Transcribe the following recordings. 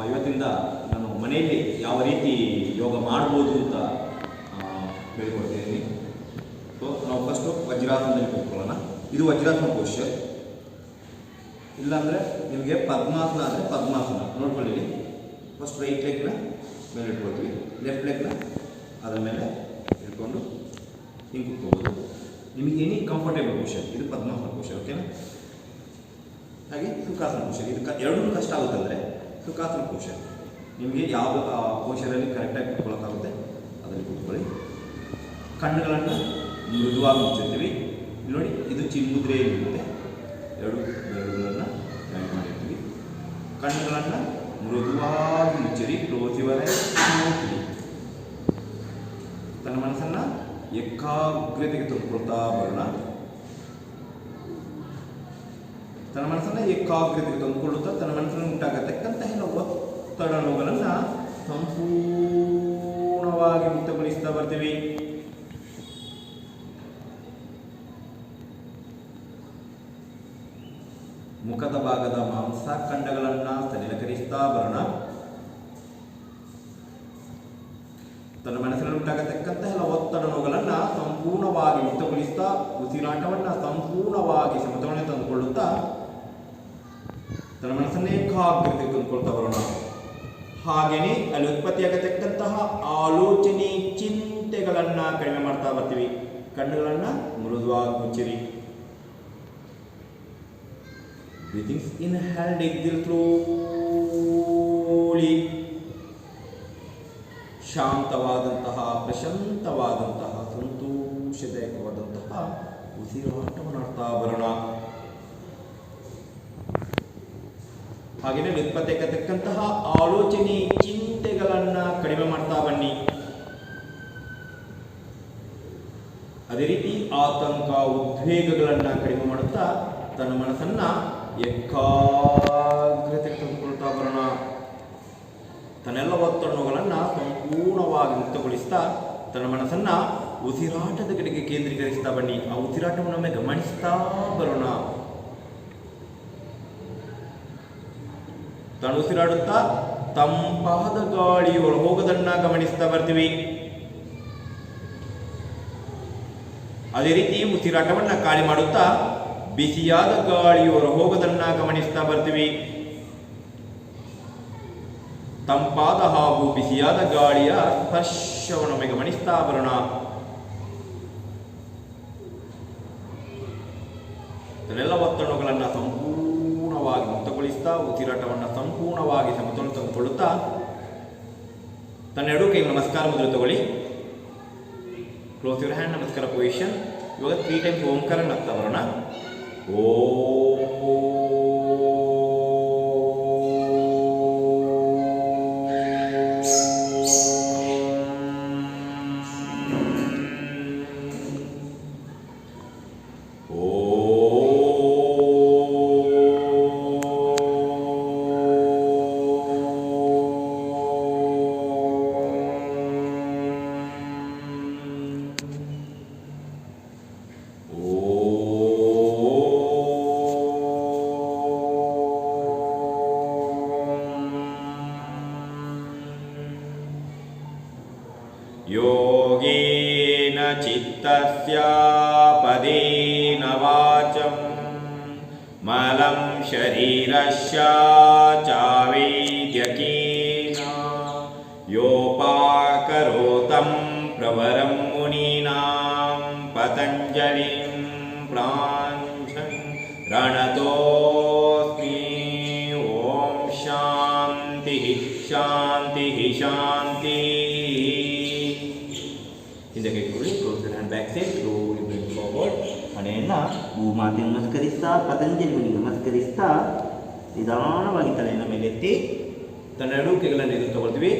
ಇವತ್ತಿಂದ ನಾನು ಮನೆಯಲ್ಲಿ ಯಾವ ರೀತಿ ಯೋಗ ಮಾಡ್ಬೋದು ಅಂತ ಹೇಳ್ಕೊಡ್ತೀನಿ. ಸೊ ನಾವು ಫಸ್ಟು ವಜ್ರಾಸನದಲ್ಲಿ ಕೂತ್ಕೊಳ್ಳೋಣ. ಇದು ವಜ್ರಾಸನ ಪೋಶ್ಚರ್. ಇಲ್ಲಾಂದರೆ ನಿಮಗೆ ಪದ್ಮಾಸನ ಅಂದರೆ ಪದ್ಮಾಸನ ನೋಡ್ಕೊಳ್ಳಿ. ಫಸ್ಟ್ ರೈಟ್ ಲೆಗ್ನ ಮೇಲೆ ಇಟ್ಕೊಳ್ತೀವಿ, ಲೆಫ್ಟ್ ಲೆಗ್ನ ಅದರ ಮೇಲೆ ಇಟ್ಕೊಂಡು ಹಿಂಗೆ ಕೂತ್ಕೋಬೋದು. ನಿಮಗೆ ಎನಿ ಕಂಫರ್ಟೇಬಲ್ ಪೋಶ್ಚರ್. ಇದು ಪದ್ಮಾಸನ ಪೋಶ್ಚರ್, ಓಕೆನಾ? ಹಾಗೆ ಸುಖಾಸನ ಪೋಶ್ಚರ್. ಇದು ಎರಡೂ ಕಷ್ಟ ಆಗುತ್ತಂದರೆ ಸುಖಾಸನ ಪೋಶ್ಚರ್. ನಿಮಗೆ ಯಾವ ಪೋಶ್ಚರಲ್ಲಿ ಕರೆಕ್ಟಾಗಿ ಕೂತ್ಕೊಳ್ಳೋಕ್ಕಾಗುತ್ತೆ ಅದರಲ್ಲಿ ಕೂತ್ಕೊಳ್ಳಿ. ಕಣ್ಣುಗಳನ್ನು ಮೃದುವಾಗಿ ಮುಚ್ಚಿರ್ತೀವಿ. ನೋಡಿ, ಇದು ಚಿನ್ಮುದ್ರೆಯಲ್ಲಿರುತ್ತೆ. ಎರಡು ಬೆರಳುಗಳನ್ನು ಜಾಯಿನ್ ಮಾಡಿರ್ತೀವಿ. ಕಣ್ಣುಗಳನ್ನು ಮೃದುವಾಗಿ ಮುಚ್ಚಿರಿ. Close your eyes. ತನ್ನ ಮನಸ್ಸನ್ನು ಏಕಾಗ್ರತೆಗೆ ತಂದುಕೊಳ್ತಾ ಬರೋಣ. ತನ್ನ ಮನಸ್ಸನ್ನು ಏಕಾಗ್ರತೆಗೆ ತಂದುಕೊಳ್ಳುತ್ತಾ ತನ್ನ ಮನಸ್ಸನ್ನು ಉಂಟಾಗತಕ್ಕಂತಹ ಒತ್ತಡ ನೋವುಗಳನ್ನು ಸಂಪೂರ್ಣವಾಗಿ ಮುಕ್ತಗೊಳಿಸ್ತಾ ಬರ್ತೀವಿ. ಮುಖದ ಭಾಗದ ಮಾಂಸಖಂಡಗಳನ್ನು ಸಡಿಲಕರಿಸ್ತಾ ಬರೋಣ. ತನ್ನ ಮನಸ್ಸಿನಲ್ಲಿ ಉಂಟಾಗತಕ್ಕಂತಹ ಒತ್ತಡ ನೋವುಗಳನ್ನು ಸಂಪೂರ್ಣವಾಗಿ ಮುಕ್ತಗೊಳಿಸ್ತಾ ಉಸಿರಾಟವನ್ನು ಸಂಪೂರ್ಣವಾಗಿ ಸಮತೋಲನ ತಂದುಕೊಳ್ಳುತ್ತಾ ತನ್ನ ಮನಸ್ಸನ್ನೇ ಏಕಾಗ್ರತೆ ತಂದುಕೊಳ್ತಾ ಬರೋಣ. ಹಾಗೆಯೇ ಅಲ್ಲಿ ಉತ್ಪತ್ತಿಯಾಗತಕ್ಕಂತಹ ಆಲೋಚನೆ ಚಿಂತೆಗಳನ್ನು ಕಡಿಮೆ ಮಾಡ್ತಾ ಬರ್ತೀವಿ. ಕಣ್ಣುಗಳನ್ನು ಮೃದುವಾಗಿ ಮುಚ್ಚಿರಿ. Breathing inhale, exhale slowly. ಶಾಂತವಾದಂತಹ, ಪ್ರಶಾಂತವಾದಂತಹ, ಸಂತೋಷದಾಯಕವಾದಂತಹ ಉಸಿರಾಟವನ್ನು ಮಾಡ್ತಾ ಬರೋಣ. ಹಾಗೆಯೇ ಉತ್ಪತ್ತಿಯಾಗತಕ್ಕಂತಹ ಆಲೋಚನೆ ಚಿಂತೆಗಳನ್ನು ಕಡಿಮೆ ಮಾಡ್ತಾ ಬನ್ನಿ. ಅದೇ ರೀತಿ ಆತಂಕ ಉದ್ವೇಗಗಳನ್ನು ಕಡಿಮೆ ಮಾಡುತ್ತಾ ತನ್ನ ಮನಸ್ಸನ್ನು ಏಕಾಗ್ರತೆ ತಂದುಕೊಳ್ತಾ ಬರೋಣ. ತನ್ನೆಲ್ಲ ಒತ್ತಡಗಳನ್ನು ಸಂಪೂರ್ಣವಾಗಿ ಮುಕ್ತಗೊಳಿಸ್ತಾ ತನ್ನ ಮನಸ್ಸನ್ನು ಉಸಿರಾಟದ ಕಡೆಗೆ ಕೇಂದ್ರೀಕರಿಸ್ತಾ ಬನ್ನಿ. ಆ ಉಸಿರಾಟವನ್ನು ಒಮ್ಮೆ ಗಮನಿಸ್ತಾ ಬರೋಣ. ತಾನು ಉಸಿರಾಡುತ್ತಾ ತಂಪಾದ ಗಾಳಿ ಹೊರಹೋಗೋದನ್ನು ಗಮನಿಸ್ತಾ ಬರ್ತೀವಿ. ಅದೇ ರೀತಿ ಉಸಿರಾಟವನ್ನು ಖಾಲಿ ಮಾಡುತ್ತಾ ಬಿಸಿಯಾದ ಗಾಳಿಯು ಹೊರಹೋಗೋದನ್ನು ಗಮನಿಸ್ತಾ ಬರ್ತೀವಿ. ತಂಪಾದ ಹಾಗೂ ಬಿಸಿಯಾದ ಗಾಳಿಯ ಸ್ಪರ್ಶವನ್ನು ಗಮನಿಸ್ತಾ ಬರೋಣ. ತನ್ನೆಲ್ಲ ಒತ್ತಡಗಳನ್ನು ಸಂಪೂರ್ಣವಾಗಿ ಮುಕ್ತಗೊಳಿಸ್ತಾ ಉಸಿರಾಟವನ್ನು ಸಂಪೂರ್ಣವಾಗಿ ಸಮತೋಲನ ತಂದುಕೊಳ್ಳುತ್ತಾ ತನ್ನ ಎರಡು ಕೈ ನಮಸ್ಕಾರ ಮುದ್ರೆ ತಗೊಳ್ಳಿ. ಕ್ಲೋಸ್ ಯುವರ್ ಹ್ಯಾಂಡ್, ನಮಸ್ಕಾರ ಪೊಸಿಷನ್. ಇವಾಗ 3 ಟೈಮ್ಸ್ ಓಂಕಾರ ನಗ್ತಾ ಬರೋಣ. ಓ ಯೋಗೇನ ಚಿತ್ತಸ್ಯ ಪದೇನ ವಾಚಂ ಮಲಂ ಶರೀರಸ್ಯ ಚಾವೇದ್ಯಕೇನ ಯೋಪಾಕರೋತಂ ಪ್ರವರಂ ಮುನೀನಾಂ ಪತಂಜಲಿಂ ಪ್ರಾಂಶಂ ರಣತೋಸ್ಮಿ. ಓಂ ಶಾಂತಿ ಶಾಂತಿ ಶಾಂತಿ. ಹಿಂದಕ್ಕೆ ಕೂಡಿ close your hand, back side, slowly bring forward. ಹಣೆಯನ್ನು ಭೂಮಾತೆಯನ್ನು ನಮಸ್ಕರಿಸ್ತಾ ಪತಂಜಲಿ ಮುನಿಗೆ ನಮಸ್ಕರಿಸ್ತಾ ನಿಧಾನವಾಗಿ ತಲೆಯನ್ನು ಮೇಲೆತ್ತಿ ತನ್ನ ಎರಡು ಕೈಗಳನ್ನು ಎದುರು ತಗೊಳ್ತೀವಿ.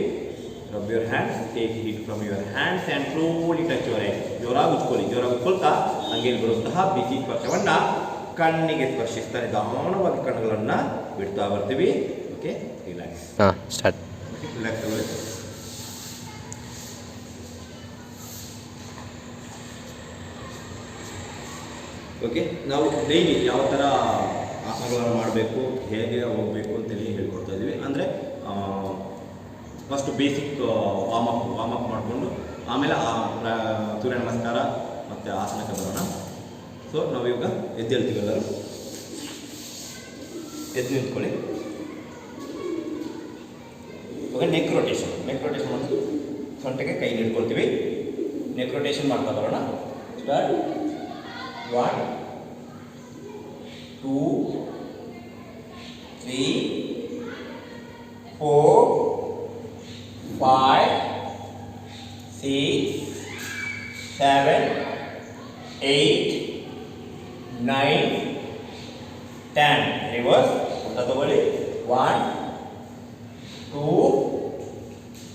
Rub your hands, take heat from your hands and slowly touch your eyes. ಜೋರಾಗಿ ಉಜ್ಕೊಳ್ಳಿ. ಜೋರಾಗಿ ಉಜ್ಕೊಳ್ತಾ ಹಂಗೆ ಬರುವಂತಹ ಬಿಸಿ ಸ್ಪರ್ಶವನ್ನು ಕಣ್ಣಿಗೆ ಸ್ಪರ್ಶಿಸ್ತಾ ನಿಧಾನವಾಗಿ ಕಣ್ಣುಗಳನ್ನು ಬಿಡ್ತಾ ಬರ್ತೀವಿ. Okay, relax. ಸ್ಟಾರ್ಟ್. ರಿಲ್ಯಾಕ್ಸ್ ತಗೊಳ್ಳಿ. ಓಕೆ, ನಾವು ಡೈಲಿ ಯಾವ ಥರ ಆಸನಗಳನ್ನು ಮಾಡಬೇಕು, ಹೇಗೆ ಹೋಗಬೇಕು ಅಂತೇಳಿ ಹೇಳ್ಕೊಡ್ತಾ ಇದ್ದೀವಿ. ಅಂದರೆ ಫಸ್ಟ್ ಬೇಸಿಕ್ ವಾರ್ಮ್ ಅಪ್ ಮಾಡಿಕೊಂಡು ಆಮೇಲೆ ಸೂರ್ಯ ನಮಸ್ಕಾರ ಮತ್ತು ಆಸನಕ್ಕೆ ಬರೋಣ. ಸೊ ನಾವಿವಾಗ ಎದ್ದೇಳ್ತೀವಿ. ಎಲ್ಲರೂ ಎದ್ದು ನಿಂತ್ಕೊಳ್ಳಿ. ಇವಾಗ ನೆಕ್ ರೊಟೇಷನ್ ಮಾಡಿ ಸೊಂಟಕ್ಕೆ ಕೈ ಹಿಡ್ಕೊಳ್ತೀವಿ. ನೆಕ್ ರೊಟೇಷನ್ ಮಾಡ್ತಾ ಬರೋಣ. ಸ್ಟಾರ್ಟ್. 1 2 3 4 5 6 7 8 9 10. ರಿವರ್ಸ್ ಊಟ ತಗೊಳ್ಳಿ. 1 2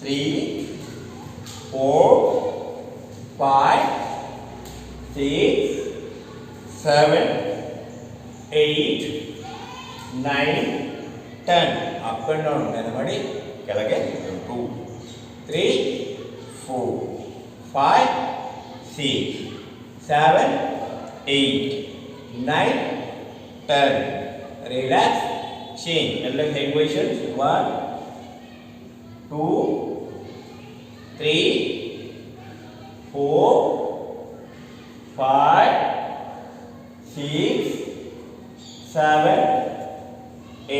3 4 5 6 7 8 9 10. ಅಪ್ ಆ್ಯಂಡ್ ಡೌನ್ ನೆನೆ ಮಾಡಿ ಕೆಳಗೆ. 2 3 4 5 6 7 8 9 10. ರಿಲ್ಯಾಕ್ಸ್. ಚೇಂಜ್. ಎಲ್ಲ head positions. 1 2 3 4 5 6 7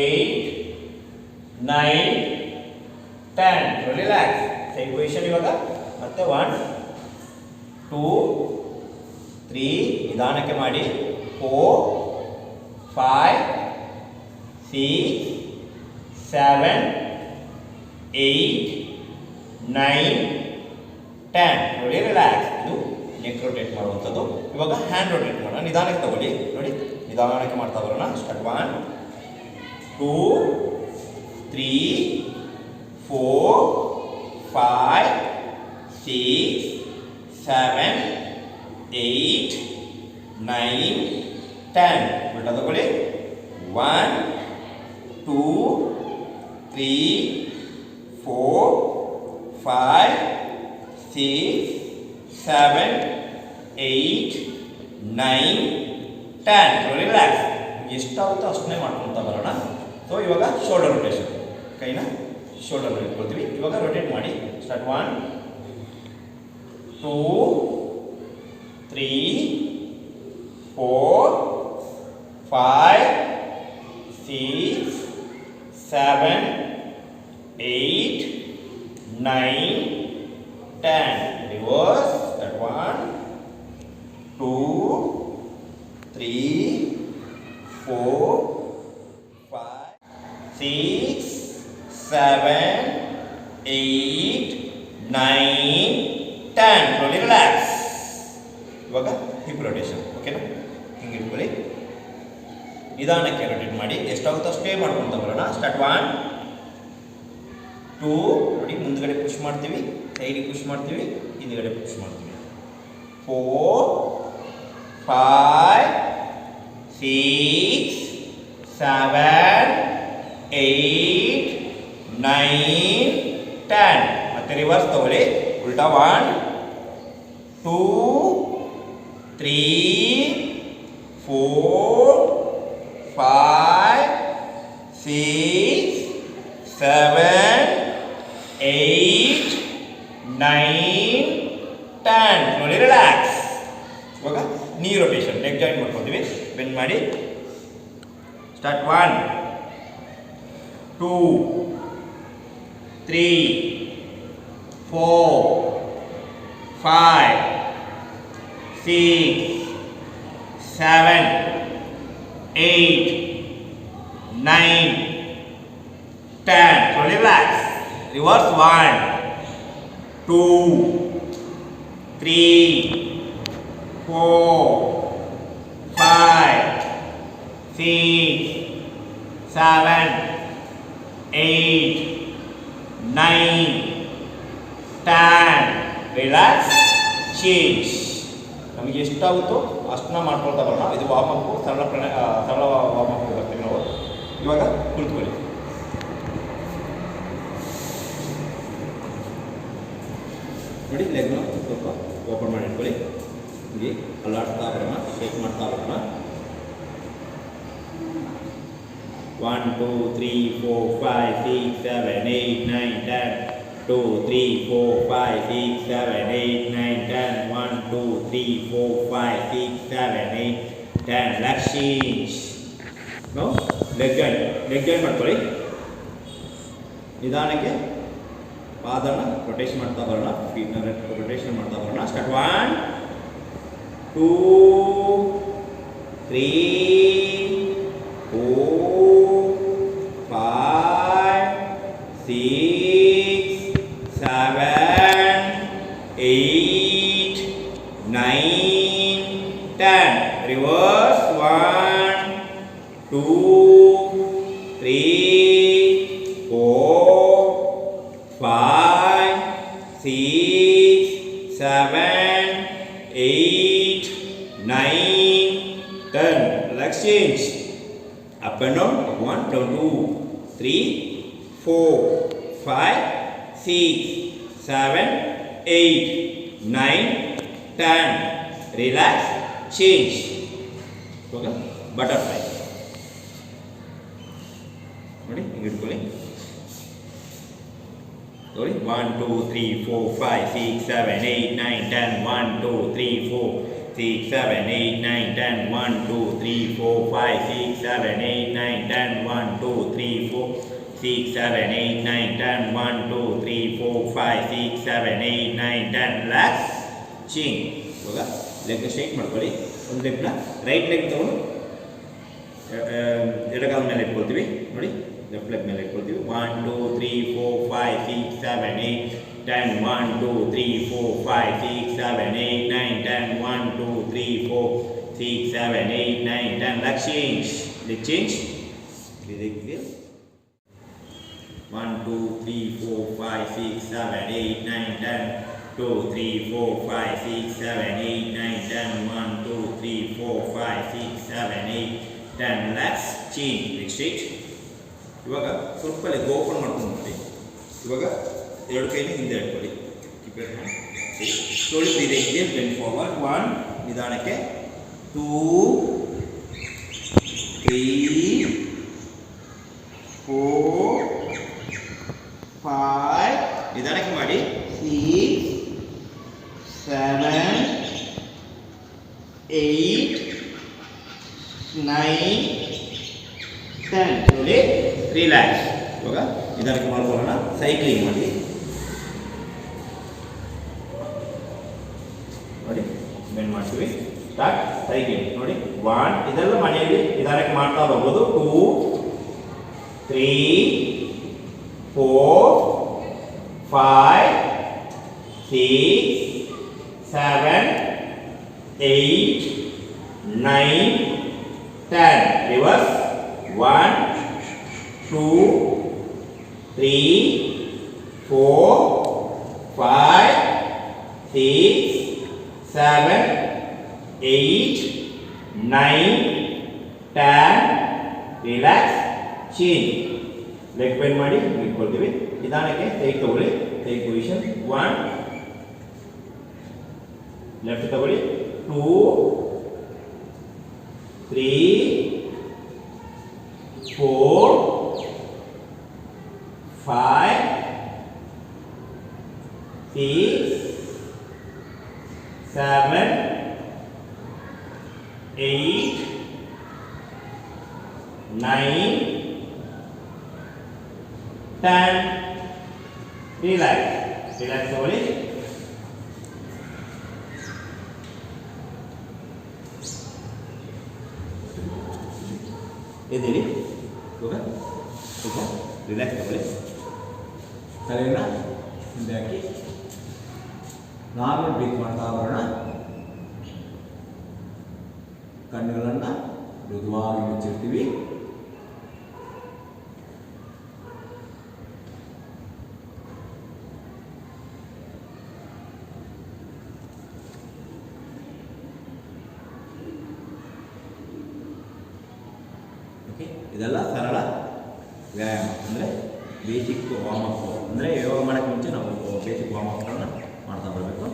8 9 10. Relax. Side position. ಇವಾಗ ಮತ್ತೆ 1 2 3 ನಿಧಾನಕ್ಕೆ ಮಾಡಿ. 4 5 6 7 8 9 10. ನೋಡಿ, ರಿಲ್ಯಾಕ್ಸ್. ಇದು ನೆಕ್ ರೊಟೇಟ್ ಮಾಡುವಂಥದ್ದು. ಇವಾಗ ಹ್ಯಾಂಡ್ ರೊಟೇಟ್ ಮಾಡೋಣ. ನಿಧಾನಕ್ಕೆ ತಗೊಳ್ಳಿ. ನೋಡಿ, ನಿಧಾನಕ್ಕೆ ಮಾಡ್ತಾ ಬರೋಣ. ಸ್ಟಾರ್ಟ್. 1 2 3 4 5 6 7 8 9 10. ಉಲ್ಟಾ ತಗೊಳ್ಳಿ. 1 2 3 4 5 6 7 8 9 10. ರಿಲ್ಯಾಕ್ಸ್. ಎಷ್ಟಾಗುತ್ತೋ ಅಷ್ಟನ್ನೇ ಮಾಡ್ಕೊತಾ ಬರೋಣ. ಸೊ ಇವಾಗ ಶೋಲ್ಡರ್ ರೊಟೇಷನ್. ಕೈನ ಶೋಲ್ಡರ್ ಇಟ್ಕೊಳ್ತೀವಿ. ಇವಾಗ ರೊಟೇಟ್ ಮಾಡಿ. Start. 1 2 3 4 5 6 7 8 9 10. Reverse. That 1 2 3 4 5 6 7 8 9 10. Slowly relax. ಇವಾಗ ಹಿಪ್ ರೊಟೇಷನ್. ಓಕೆನಾ? ಹಿಂಗೆ ಇಟ್ಕೊಳ್ಳಿ. ನಿಧಾನಕ್ಕೆ ರೊಟೇಟ್ ಮಾಡಿ. ಎಷ್ಟಾಗುತ್ತೋ ಅಷ್ಟೇ ಮಾಡ್ಕೊತ ಬರೋಣ. ಸ್ಟಾರ್ಟ್. 1 2 ನೋಡಿ, ಮುಂದ್ಗಡೆ ಪುಷ್ ಮಾಡ್ತೀವಿ, ಸೈಡಿಗೆ ಪುಷ್ ಮಾಡ್ತೀವಿ, ಹಿಂದ್ಗಡೆ ಪುಷ್ ಮಾಡ್ತೀವಿ. 4 5 6 7 8 9 10. ಮತ್ತೆ ರಿವರ್ಸ್ ತಗೊಳ್ಳಿ. ಉಲ್ಟಾ. 1 2 3 4 5 6 7 8 9 10. ನೋಡಿ, ರಿಲ್ಯಾಕ್ಸ್. ಇವಾಗ ನೀ ರೊಟೇಷನ್. ಲೆಗ್ ಜಾಯಿಂಟ್ ಮಾಡ್ಕೊತೀವಿ. ಬೆಂಡ್ ಮಾಡಿ. Start. 1 2 3 4 5 6 7 8 9 10. So relax. Reverse. 1 2 3 4 5 6 7 8 9 10. Relax. Change. ನಮಗೆ ಎಷ್ಟಾಗುತ್ತೋ ಅಷ್ಟನ್ನ ಮಾಡ್ಕೊಳ್ತಾ ಬರೋಣ. ಇದು ವಾರ್ಮಪ್ಪು. ಸರಳ ವಾರ್ಮಪ್ ಬರ್ತೀವಿ ನಾವು. ಇವಾಗ ಕುಳಿತುಕೊಳ್ಳಿ. ನೋಡಿ, ಲೆಗ್ನ ಸ್ವಲ್ಪ ಓಪನ್ ಮಾಡಿ ಇಟ್ಕೊಳ್ಳಿ. ಹೀಗೆ ಅಲ್ಲಾಡ್ತಾ ಬರೋಣ, ಶೇಕ್ ಮಾಡ್ತಾ ಬರೋಣ. 1 2 3 4 5 6 7 8 9 10 2 3 4 5 6 7 8 9 10 1 2 3 4 5 6 7 8 10 let's change now leg joint ಮಾಡ್ಕೊಳ್ಳಿ ನಿಧಾನಕ್ಕೆ ಪಾದನ ರೊಟೇಷನ್ ಮಾಡ್ತಾ ಬರೋಣ ಫೀಟ್ನ ರೊಟೇಷನ್ ಮಾಡ್ತಾ ಬರೋಣ start 1 2 3 4 5 6 7 8 9 10 reverse 1 2 3 4 5 6 7 8 9 10 let's change up and down 1 down 2 3 4 5 6 7 8 9 10 relax change okay butterfly ನೋಡಿ ಹಿಂಗೆ ಇಟ್ಕೊಳ್ಳಿ sorry 1 2 3 4 5 6 7 8 9 10 1 2 3 4 6 7 8 9 10 1 2 3 4 5 6 7 8 9 10 1 2 3 4 6 7 8 9 10 1 2 3 4 5 6 7 8 9 10 relax change ಇವಾಗ ಲೆಗ್ ಸ್ಟ್ರೈಟ್ ಮಾಡ್ಕೊಳ್ಳಿ ಒಂದು ಲೆಗ್ನ ರೈಟ್ ಲೆಗ್ ತಗೊಂಡು ಎಡಗಾಲ ಮೇಲೆ ಇಟ್ಕೊಳ್ತೀವಿ ನೋಡಿ ಲೆಫ್ಟ್ ಲೆಗ್ ಮೇಲೆ ಇಟ್ಕೊಳ್ತೀವಿ 1 2 3 4 5 6 7 8 10 1 2 3 4 5 6 7 8 9 10 1 2 3 4 6 7 8 9 10 let's change leg change leg 1 2 3 4 5 6 7 8 9 10 2 3 4 5 6 7 8 9 10 1 2 3 4 5 6 7 8 10 let's change leg straight ಇವಾಗ ಸ್ವಲ್ಪ ಲೆಗ್ ಓಪನ್ ಮಾಡ್ಕೊಂಡು ನೋಡಿ ಇವಾಗ ಎರಡು ಕೈನ ಹಿಂದೆ ಇಟ್ಕೊಳ್ಳಿ keep it hand slowly breathe in bend forward 1 ನಿಧಾನಕ್ಕೆ 2 3 4 5 ನಿಧಾನಕ್ಕೆ ಮಾಡಿ 6 7 8 9 10 slowly relax ಇವಾಗ ನಿಧಾನಕ್ಕೆ ಮಾಡ್ಕೊಳ್ಳೋಣ ಸೈಕ್ಲಿಂಗ್ ಮಾಡಿ ನೋಡಿ ಬೆಂಡ್ ಮಾಡ್ತೀವಿ ಸ್ಟಾರ್ಟ್ ಸೈಕ್ಲಿಂಗ್ ನೋಡಿ 1 ಇದೆಲ್ಲ ಮನೆಯಲ್ಲಿ ನಿಧಾನಕ್ಕೆ ಮಾಡ್ತಾ ಬರ್ಬೋದು 2 3 4 5 6 7 8 9 10 reverse 1 2 3 4 5 6 7 8 9 10 relax change leg bend ಮಾಡಿ ಇಟ್ಕೊಳ್ತೀವಿ ನಿಧಾನಕ್ಕೆ ಟೇಕ್ ತಗೊಳ್ಳಿ ಟೇಕ್ ಪೊಸಿಷನ್ 1 ಲೆಫ್ಟ್ ತಗೊಳ್ಳಿ 2 3 4 5 6 7 8 9 10 relax ತಗೊಳ್ಳಿ ಎದ್ದೇಳಿ ಇವಾಗ ಸ್ವಲ್ಪ ರಿಲ್ಯಾಕ್ಸ್ ತಗೊಳ್ಳಿ ತಲೆನ ಹಿಂದೆ ಹಾಕಿ ನಾರ್ಮಲ್ ಬ್ರೀತ್ ಮಾಡ್ತಾ ಬರೋಣ ಕಣ್ಣುಗಳನ್ನು ಮೃದುವಾಗಿ ಮುಚ್ಚಿರ್ತೀವಿ ಇದೆಲ್ಲ ಸರಳ ವ್ಯಾಯಾಮ ಅಂದರೆ ಬೇಸಿಕ್ ವಾರ್ಮಪ್ ಅಂದರೆ ಯೋಗ ಮಾಡೋಕ್ಕೆ ಮುಂಚೆ ನಾವು ಬೇಸಿಕ್ ವಾರ್ಮಪ್ಗಳನ್ನ ಮಾಡ್ತಾ ಬರಬೇಕು.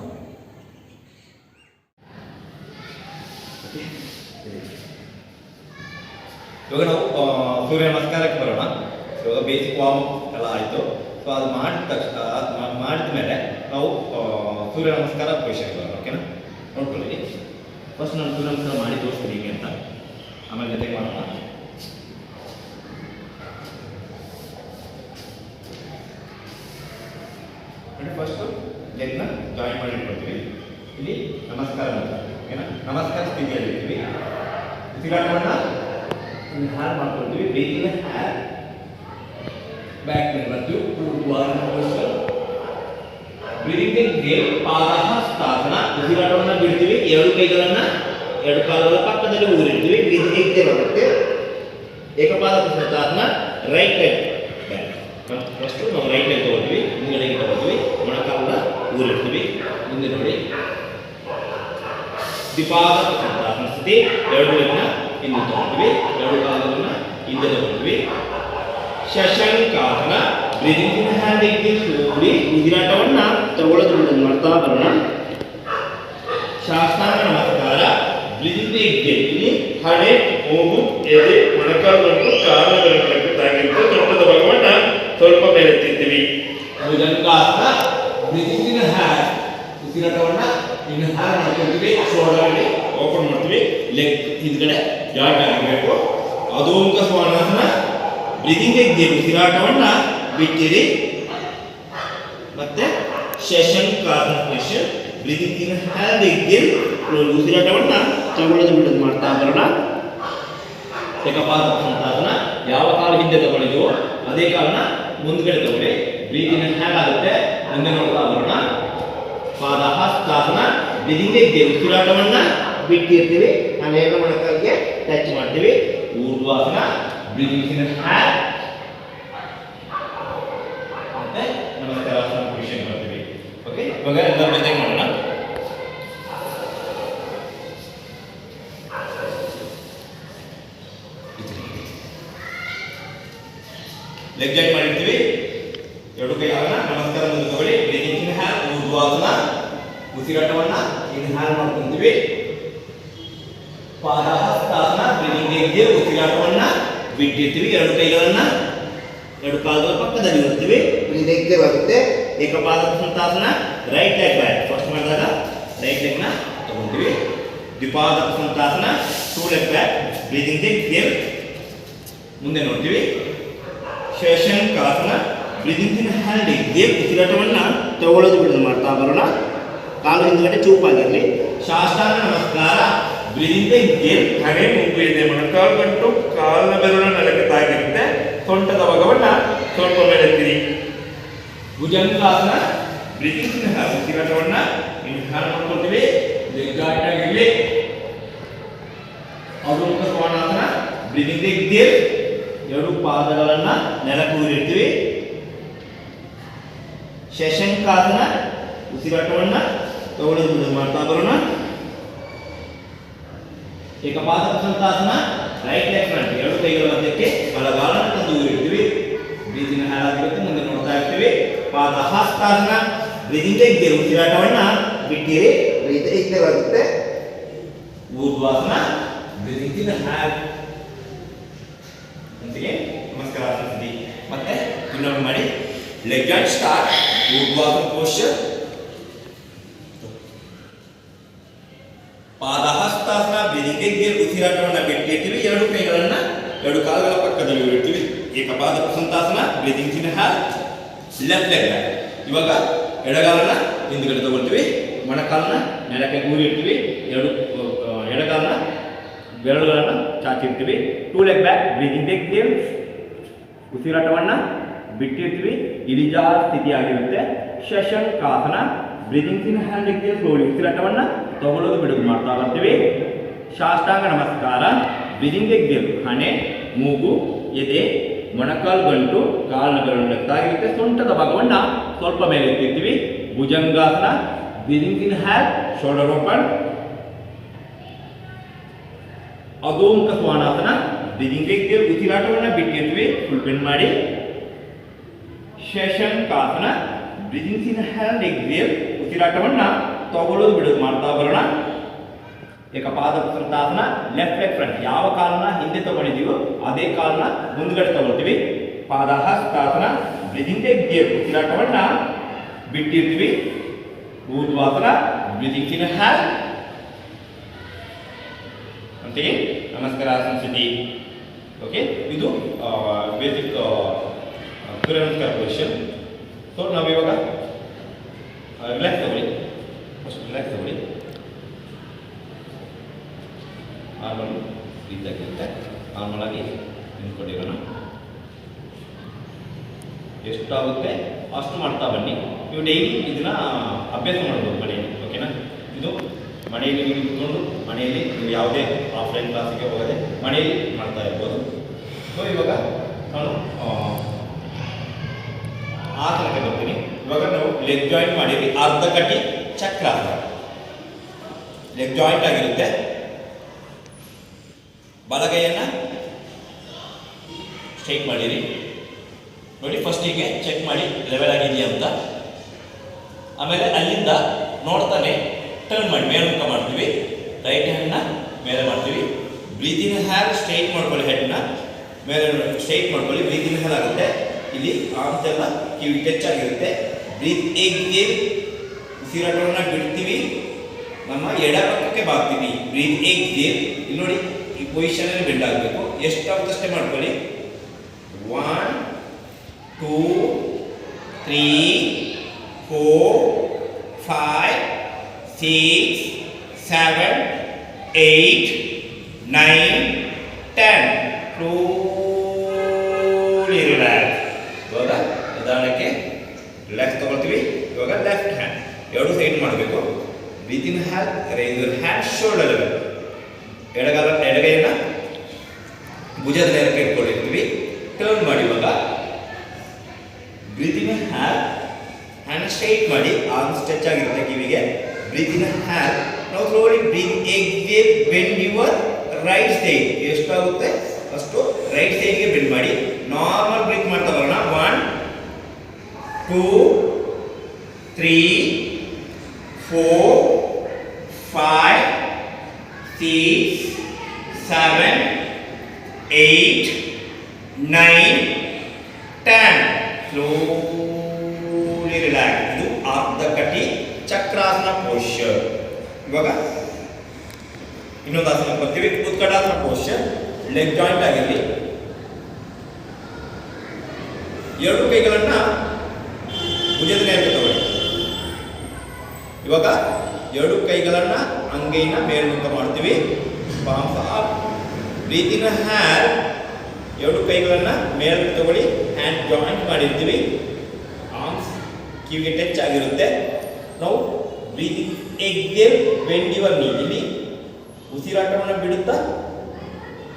ಇವಾಗ ನಾವು ಸೂರ್ಯ ನಮಸ್ಕಾರಕ್ಕೆ ಬರೋಣ. ಇವಾಗ ಬೇಸಿಕ್ ವಾರ್ಮ್ ಎಲ್ಲ ಆಯಿತು. ಸೊ ಅದು ಮಾಡಿದ ತಕ್ಷಣ ಮಾಡಿದ ಮೇಲೆ ನಾವು ಸೂರ್ಯ ನಮಸ್ಕಾರ ಪೊಸಿಷನ್ಗೆ ಬರೋಣ. ಓಕೆನಾ, ನೋಡ್ಕೊಳ್ಳಿ. ಫಸ್ಟ್ ನಾನು ಸೂರ್ಯ ನಮಸ್ಕಾರ ಮಾಡಿ ತೋರಿಸ್ತೀನಿ ಹಿಂಗೆ ಅಂತ, ಆಮೇಲೆ ಜೊತೆಗೆ ಮಾಡೋಣ. ಫಸ್ಟು ಲೆಗ್ನ ಜಾಯಿನ್ ಮಾಡಿ ಇಟ್ಕೊಳ್ತೀವಿ. ಇಲ್ಲಿ ನಮಸ್ಕಾರ ಅಂತ, ಓಕೆನಾ, ನಮಸ್ಕಾರ ಸ್ಥಿತಿಯಲ್ಲಿ ಇರ್ತೀವಿ. ಉಸಿರಾಟವನ್ನು ಹಾಲು ಮಾಡ್ಕೊಳ್ತೀವಿ. ಬ್ರೀತಿಂಗ್ ಹ್ಯಾರ್ ಬ್ಯಾಕ್ ಮೇಲೆ ಬರ್ತೀವಿ. ಬ್ರೀತಿಂಗ್ ಪಾದಹಸ್ತಾಸನ. ಉಸಿರಾಟವನ್ನು ಬಿಡ್ತೀವಿ. ಎರಡು ಕೈಗಳನ್ನು ಎರಡು ಕಾಲುಗಳ ಪಕ್ಕದಲ್ಲಿ ಊರಿಡ್ತೀವಿ. ಬ್ರೀತಿಂಗ್ ಬರುತ್ತೆ. ಏಕಪಾದಹಸ್ತಾಸನ. Right leg back. ಫಸ್ಟು ನಾವು ರೈಟ್ ಲೆಗ್ ತಗೊಳ್ತೀವಿ, ಮುಂಗಡೆಗೆ ತಗೊಳ್ತೀವಿ, ಮೊಣಕಾಲನ್ನ ಊರಿಡ್ತೀವಿ. ಮುಂದೆ ನೋಡಿ, ದ್ವಿಪಾದಹಸ್ತಾಸನ ಸ್ಥಿತಿ. ಎರಡು ಲೆಗ್ನ ಹಿಂದೆ ತಗೊಳ್ತೀವಿ, ಎರಡು ಕಾಲುಗಳನ್ನ ಹಿಂದೆ ತಗೊಳ್ತೀವಿ. ಶಶಂಕಾಸನ. Breathing inhale exhale slowly. ಉಸಿರಾಟವನ್ನ ತಗೊಳ್ಳೋದು ಬಿಡೋದು ಮಾಡ್ತಾ ಬರೋಣ. ಶಾಸ್ತ್ರಾಂಗ ನಮಸ್ಕಾರ. Breathing exhale. ಇಲ್ಲಿ ಹಣೆ, ಮೂಗು, ಎದೆ, ಮೊಣಕಾಲುಗಳನ್ನು ಕಾಲುಗಳನ್ನು ತಾಗಿರುತ್ತೆ. ತೊಟ್ಟದ ಭಾಗವನ್ನ ಸ್ವಲ್ಪ ಮೇಲೆ ಎತ್ತಿರ್ತೀವಿ. ಭುಜಂಗಾಸನ. Breathing inhale. ಉಸಿರಾಟವನ್ನ ಇನ್ ಹ್ಯಾಂಡ್ ಮಾಡ್ಕೊಳ್ತೀವಿ. ಶೋಲ್ಡರ್ ಓಪನ್ ಮಾಡ್ತೀವಿ. ಲೆಗ್ ಹಿಂದ್ಗಡೆ ಜಾಯಿಂಟ್ ಆಗಬೇಕು. ಅಧೋಮುಖ ಶ್ವಾನಾಸನ. ಬ್ರೀದಿಂಗ್ ಎಕ್ಸಿಲ್. ಉಸಿರಾಟವನ್ನ ಬಿಟ್ಟಿರಿ. ಮತ್ತೆ ಶಶಂಕಾಸನ position. Breathing inhale exhale. ಉಸಿರಾಟವನ್ನ ತಗೊಳ್ಳೋದು ಬಿಡೋದು ಮಾಡ್ತಾ ಬರೋಣ. ಏಕಪಾದಹಸ್ತಾಸನ. ಯಾವ ಕಾಲು ಹಿಂದೆ ತಗೊಂಡಿದ್ದೀವೋ ಅದೇ ಕಾಲನ್ನ ಮುಂದ್ಗಡೆ ತಗೊಳ್ಳಿ. ಬ್ರೀದಿಂಗ್ ಇನ್ ಹ್ಯಾಂಡ್ ಆಗುತ್ತೆ. ಮುಂದೆ ನೋಡ್ತಾ ಬರೋಣ. ಪಾದಹಸ್ತಾಸನ. ಬ್ರೀದಿಂಗ್ ಎಕ್ಸಿಲ್. ಉಸಿರಾಟವನ್ನ ಬಿಟ್ಟಿರ್ತೀವಿ. ಅನೇಕ ಮೊಣಕಾಲಿಗೆ ಟಚ್ ಮಾಡ್ತೀವಿ. ಊರ್ಧ್ವಾಸನ. Breathing inhale. ಮತ್ತೆ ನಮಸ್ಕಾರಾಸನ ಪೊಸಿಷನ್ ಬರ್ತೀವಿ. ಓಕೆ, ಇವಾಗ ಎಲ್ಲರ ಜೊತೆಗೆ ಮಾಡೋಣ. ಲೆಗ್ ಜಾಯಿಂಟ್ ಮಾಡಿರ್ತೀವಿ. ಎರಡು ಕೈಗಳನ್ನ ನಮಸ್ಕಾರ ಮುಂದೆ ತಗೊಳ್ಳಿ. Breathing inhale. ಊರ್ಧ್ವಾಸನ. ಉಸಿರಾಟವನ್ನ ಇನ್ ಹ್ಯಾಂಡ್ ಮಾಡ್ಕೊಂತೀವಿ. ಪಾದಹಸ್ತಾಸನ. ಬ್ರೀದಿಂಗ್ ಎಕ್ಸಿಲ್. ಉಸಿರಾಟವನ್ನ ಬಿಟ್ಟಿರ್ತೀವಿ. ಎರಡು ಕೈಗಳನ್ನ ಎರಡು ಕಾಲುಗಳ ಪಕ್ಕದಲ್ಲಿ ಇರ್ತೀವಿ. ಬ್ರೀದಿಂಗ್ ಎಕ್ಸಿಲ್ ಆಗುತ್ತೆ. ಏಕಪಾದಹಸ್ತಾಸನ. Right leg back. ಫಸ್ಟ್ ಮಾಡಿದಾಗ ರೈಟ್ ಲೆಗ್ನ ತಗೊಂತೀವಿ. ದ್ವಿಪಾದಹಸ್ತಾಸನ. Two leg back. Breathing exhale. ಮುಂದೆ ನೋಡ್ತೀವಿ. ಶಶಂಕಾಸನ. Breathing inhale exhale. ಉಸಿರಾಟವನ್ನ ತಗೊಳ್ಳೋದು ಬಿಡೋದು ಮಾಡ್ತಾ ಬರೋಣ. ಕಾಲು ಹಿಂದ್ಗಡೆ ಚೂಪಾಗಿರಲಿ. ಶಾಸ್ತ್ರಾಂಗ ನಮಸ್ಕಾರ. ಬ್ರೀದಿಂಗ್ ಎಕ್ಸಿಲ್. ಹಣೆ, ಮೂಗು, ಎದೆ, ಮೊಣಕಾಲು ಗಂಟು ಕಾಲಿನ ಬೆರಳ ನೆಲಕ್ಕೆ ತಾಗಿರುತ್ತೆ. ಸೊಂಟದ ಭಾಗವನ್ನ ಸ್ವಲ್ಪ ಮೇಲೆ ಎತ್ತಿರಿ. ಭುಜಂಗಾಸನ. Breathing inhale. ಉಸಿರಾಟವನ್ನ ಇನ್ ಹ್ಯಾಂಡ್ ಮಾಡ್ಕೊಳ್ತೀವಿ. ಲೆಗ್ ಜಾಯಿಂಟ್ ಆಗಿರಲಿ. ಅಧೋಮುಖ ಶ್ವಾನಾಸನ. Breathing exhale. ಎರಡು ಪಾದಗಳನ್ನ ನೆಲಕ್ಕೆ ಊರಿರ್ತೀವಿ. ಶಶಂಕಾಸನ. ಉಸಿರಾಟವನ್ನ ತಗೊಳ್ಳೋದು ಬಿಡೋದು ಮಾಡ್ತಾ ಬರೋಣ. ಏಕಪಾದಹಸ್ತಾಸನ. Right leg front. ಎರಡು ಕೈಗಳ ಮಧ್ಯಕ್ಕೆ ಬಲಗಾಲನ್ನು ತಂದು ಊರಿರ್ತೀವಿ. ಬ್ರೀದಿಂಗ್ ಹ್ಯಾಂಡ್ ಆಗಿರುತ್ತೆ. ಮುಂದೆ ನೋಡ್ತಾ ಇರ್ತೀವಿ. ಪಾದಹಸ್ತಾಸನ. ಬ್ರೀದಿಂಗ್ ಎಕ್ಸಿಲ್. ಉಸಿರಾಟವನ್ನ ಬಿಟ್ಟಿರಿ. ಬ್ರೀದಿಂಗ್ ಎಕ್ಸಿಲ್ ಆಗುತ್ತೆ. ಊರ್ಧ್ವಾಸನ. Breathing inhale. ಅಂತೆಯೇ ನಮಸ್ಕಾರಾಸನ ಸ್ಥಿತಿ. ಮತ್ತೆ ಇನ್ನೊಂದು ಮಾಡಿ. Leg joint start. ಊರ್ಧ್ವಾಸನ ಪೋಸ್ಚರ್. ಪಾದಹಸ್ತಾಸನ. ಬ್ರೀದಿಂಗ್ ಎಕ್ಸಿಲ್. ಉಸಿರಾಟವನ್ನ ಬಿಟ್ಟಿರ್ತೀವಿ. ಎರಡು ಕೈಗಳನ್ನ ಎರಡು ಕಾಲುಗಳ ಪಕ್ಕದಲ್ಲಿ ಇಡ್ತೀವಿ. ಏಕಪಾದಹಸ್ತಾಸನ. Breathing inhale. Left leg back. ಇವಾಗ ಎಡಗಾಲನ್ನ ಹಿಂದ್ಗಡೆ ತಗೊಳ್ತೀವಿ. ಮೊಣಕಾಲನ್ನ ನೆಲಕ್ಕೆ ಊರಿರ್ತೀವಿ. ಎರಡು ಎಡಗಾಲನ್ನ ಬೆರಳುಗಳನ್ನ ಚಾಚಿರ್ತೀವಿ. Two leg back. ಬ್ರೀದಿಂಗ್ ಎಕ್ಸಿಲ್. ಉಸಿರಾಟವನ್ನ ಬಿಟ್ಟಿರ್ತೀವಿ. ಇಳಿಜಾರು ಸ್ಥಿತಿ ಆಗಿರುತ್ತೆ. ಶಶಂಕಾಸನ. Breathing inhale exhale. Slowly. ಉಸಿರಾಟವನ್ನ ತಗೊಳ್ಳೋದು ಬಿಡೋದು ಮಾಡ್ತಾ ಬರ್ತೀವಿ. ಶಾಸ್ತ್ರಾಂಗ ನಮಸ್ಕಾರ. ಬ್ರೀದಿಂಗ್ ಎಕ್ಸಿಲ್. ಹಣೆ, ಮೂಗು, ಎದೆ, ಮೊಣಕಾಲು ಗಂಟು ಕಾಲಿನ ಬೆರಳು ತಾಗಿರುತ್ತೆ. ಸೊಂಟದ ಭಾಗವನ್ನ ಸ್ವಲ್ಪ ಮೇಲೆ ಎತ್ತಿರ್ತೀವಿ. ಭುಜಂಗಾಸನ. Breathing inhale. Shoulder open. ಅಧೋಮುಖ ಶ್ವಾನಾಸನ. ಬ್ರೀದಿಂಗ್ ಎಕ್ಸಿಲ್. ಉಸಿರಾಟವನ್ನ ಬಿಟ್ಟಿರ್ತೀವಿ. ಫುಲ್ ಬೆಂಡ್ ಮಾಡಿ. ಶಶಂಕಾಸನ. Breathing inhale exhale. ಉಸಿರಾಟವನ್ನ ತಗೊಳ್ಳೋದು ಬಿಡೋದು ಮಾಡ್ತಾ ಬರೋಣ. ಏಕಪಾದ ವೃತ್ತಾಸನ, ಲೆಫ್ಟ್ ಲೆಗ್ ಫ್ರಂಟ್. ಯಾವ ಕಾಲನ್ನ ಹಿಂದೆ ತಗೊಂಡಿದೀವೋ ಅದೇ ಕಾಲನ್ನ ಮುಂದ್ಗಡೆ ತಗೊಳ್ತೀವಿ. ಪಾದಹಸ್ತಾಸನ, ಬ್ರೀದಿಂಗ್ ಎಕ್ಸೇಲ್, ಉಸಿರಾಟವನ್ನ ಬಿಟ್ಟಿರ್ತೀವಿ. ಊರ್ಧ್ವಾಸನ, ಬ್ರೀದಿಂಗ್ ಇನ್ ಹ್ಯಾಲ್. ಅಂತೆಯೇ ನಮಸ್ಕಾರಾಸನ ಸ್ಥಿತಿ. ಓಕೆ, ಇದು ಬೇಸಿಕ್ ಸೂರ್ಯ ನಮಸ್ಕಾರ ಪೊಸಿಷನ್. ಸೊ ನಾವಿವಾಗ ರಿಲ್ಯಾಕ್ಸ್ ತಗೊಳ್ಳಿ. ಫಸ್ಟ್ ರಿಲ್ಯಾಕ್ಸ್ ತಗೊಳ್ಳಿ. ನಾರ್ಮಲ್ ಇದ್ದಾಗಿರುತ್ತೆ. ನಾರ್ಮಲ್ ಆಗಿ ನಿಂತ್ಕೊಂಡಿರೋಣ. ಎಷ್ಟಾಗುತ್ತೆ ಅಷ್ಟು ಮಾಡ್ತಾ ಬನ್ನಿ. ನೀವು ಡೈಲಿ ಇದನ್ನ ಅಭ್ಯಾಸ ಮಾಡ್ಬೋದು ಮನೆಯಲ್ಲಿ. ಓಕೆನಾ? ಇದು ಮನೆಯಲ್ಲಿ ನೀವು ಕೂತ್ಕೊಂಡು ಮನೆಯಲ್ಲಿ ನೀವು ಯಾವುದೇ ಆಫ್ಲೈನ್ ಕ್ಲಾಸಿಗೆ ಹೋಗದೆ ಮನೆಯಲ್ಲಿ ಮಾಡ್ತಾ ಇರ್ಬೋದು. ಸೊ ಇವಾಗ ನಾನು ಆಸನಕ್ಕೆ ಬರ್ತೀನಿ. ಇವಾಗ ನಾವು ಲೆಗ್ ಜಾಯಿಂಟ್ ಮಾಡಿದ್ವಿ. ಅರ್ಧ ಕಟ್ಟಿ ಚಕ್ರಾಸನ. ಲೆಗ್ ಜಾಯಿಂಟ್ ಆಗಿರುತ್ತೆ. ಬಲಗೈಯನ್ನು ಸ್ಟ್ರೈಟ್ ಮಾಡಿರಿ. ನೋಡಿ, ಫಸ್ಟ್ ಹೀಗೆ ಚೆಕ್ ಮಾಡಿ ಲೆವೆಲ್ ಆಗಿದೆಯಾ ಅಂತ. ಆಮೇಲೆ ಅಲ್ಲಿಂದ ನೋಡ್ತಾನೆ ಟರ್ನ್ ಮಾಡಿ ಮೇಲ್ಮುಖ ಮಾಡ್ತೀವಿ. ರೈಟ್ ಹ್ಯಾಂಡ್ನ ಮೇಲೆ ಮಾಡ್ತೀವಿ. ಬ್ರೀತಿಂಗ್ ಹ್ಯಾಲ್ ಸ್ಟ್ರೈಟ್ ಮಾಡ್ಕೊಳ್ಳಿ. ಹೆಡ್ನ ಮೇಲೆ ಸ್ಟ್ರೈಟ್ ಮಾಡ್ಕೊಳ್ಳಿ. ಬ್ರೀತಿಂಗ್ ಹ್ಯಾಲ್ ಆಗುತ್ತೆ. ಇಲ್ಲಿ ಆರ್ಮ್ಸ್ ಎಲ್ಲ ಕಿವಿ ಟಚ್ ಆಗಿರುತ್ತೆ. ಬ್ರೀತ್ ಎಕ್ಸೇಲ್, ಉಸಿರಾಟವನ್ನು ಬಿಡ್ತೀವಿ. ನಮ್ಮ ಎಡಪಕ್ಕಕ್ಕೆ ಬಾಗ್ತೀವಿ. Breathe exhale. ಇಲ್ಲಿ ನೋಡಿ, ಈ ಪೊಸಿಷನಲ್ಲಿ ಬೆಂಡ್ ಆಗಬೇಕು. ಎಷ್ಟಾಗುತ್ತಷ್ಟೇ ಮಾಡ್ಕೊಳ್ಳಿ. 1 2 3 4 5 6 7 8 9 10. slowly relax. ಇವಾಗ ನಿಧಾನಕ್ಕೆ ರಿಲ್ಯಾಕ್ಸ್ ತಗೊಳ್ತೀವಿ. ಇವಾಗ ಲೆಫ್ಟ್ ಹ್ಯಾಂಡ್ ಎರಡು ಸೈಡ್ ಮಾಡಬೇಕು. Breathe inhale, raise your hand shoulder level. ಎಡಗೈನ ಭುಜದ ನೇರಕ್ಕೆ ಇಟ್ಕೊಂಡಿರ್ತೀವಿ. ಟರ್ನ್ ಮಾಡಿ. ಇವಾಗ breathe inhale, hand straight ಮಾಡಿ. ಆರ್ಮ್ ಸ್ಟ್ರೆಚ್ ಆಗಿರುತ್ತೆ ಕಿವಿಗೆ. Breathe inhale. ನಾವು slowly breathe exhale, bend your right side. ಎಷ್ಟಾಗುತ್ತೆ ಅಷ್ಟು ರೈಟ್ ಸೈಡ್ಗೆ ಬೆಂಡ್ ಮಾಡಿ. ನಾರ್ಮಲ್ ಬ್ರೀತ್ ಮಾಡ್ತಾ ಬರೋಣ. 1 2 3 4 5 6 7 8 9 10. slowly relax. ಇದು ಅರ್ಧ ಕಟಿ ಚಕ್ರಾಸನ ಪೋಸ್ಚರ್. ಇವಾಗ ಇನ್ನೊಂದು ಆಸನ ಬರ್ತೀವಿ. ಉತ್ಕಟಾಸನ ಪೋಸ್ಚರ್. ಲೆಗ್ ಜಾಯಿಂಟ್ ಆಗಿರಲಿ. ಎರಡು ಕೈಗಳನ್ನ ಭುಜದ ಮೇಲೆ ತಗೊಳ್ಳಿ. ಇವಾಗ ಎರಡು ಕೈಗಳನ್ನ ಅಂಗೈನ ಮೇಲ್ಮುಖ ಮಾಡ್ತೀವಿ. Palms up. ಬ್ರೀತ್ ಇನ್ ಹ್ಯಾಲ್. ಎರಡು ಕೈಗಳನ್ನ ಮೇಲೆ ತಗೊಳ್ಳಿ. ಹ್ಯಾಂಡ್ ಜಾಯಿಂಟ್ ಮಾಡಿರ್ತೀವಿ. ಆರ್ಮ್ಸ್ ಕಿವಿಗೆ ಟಚ್ ಆಗಿರುತ್ತೆ. ನಾವು ಬ್ರೀತಿಂಗ್ ಎಕ್ಸೇಲ್, ಬೆಂಡ್ ಯುವರ್ ನೀ. ಇಲ್ಲಿ ಉಸಿರಾಟವನ್ನು ಬಿಡುತ್ತಾ